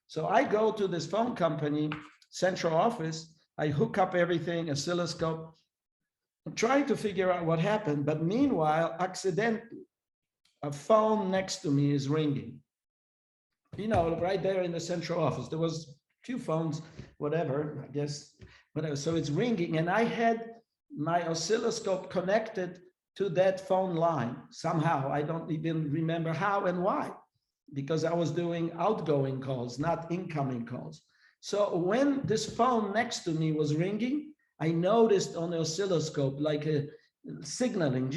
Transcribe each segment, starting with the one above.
So I go to this phone company, central office, I hook up everything, oscilloscope. I'm trying to figure out what happened, but meanwhile, accidentally, a phone next to me is ringing. You know, right there in the central office, there was a few phones, whatever, I guess, whatever. So it's ringing, and I had my oscilloscope connected to that phone line somehow. I don't even remember how and why, because I was doing outgoing calls, not incoming calls. So when this phone next to me was ringing, I noticed on the oscilloscope like a signaling,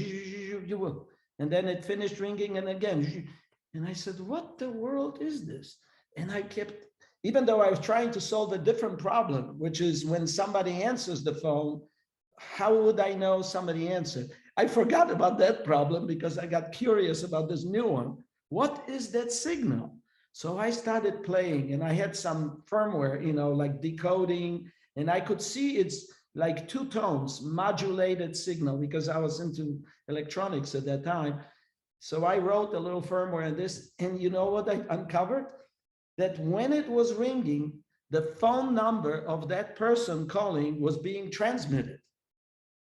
and then it finished ringing and again. And I said, what the world is this? And I kept, even though I was trying to solve a different problem, which is when somebody answers the phone, how would I know somebody answered? I forgot about that problem because I got curious about this new one. What is that signal? So I started playing, and I had some firmware, you know, like decoding, and I could see it's like two tones, modulated signal, because I was into electronics at that time. So I wrote a little firmware in this, and you know what I uncovered? That when it was ringing, the phone number of that person calling was being transmitted.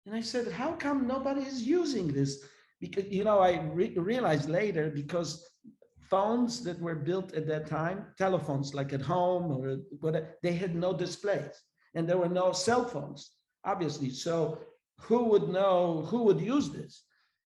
And I said, how come nobody is using this? Because, you know, I realized later, because phones that were built at that time, telephones like at home or whatever, they had no displays, and there were no cell phones, obviously. So who would know, who would use this?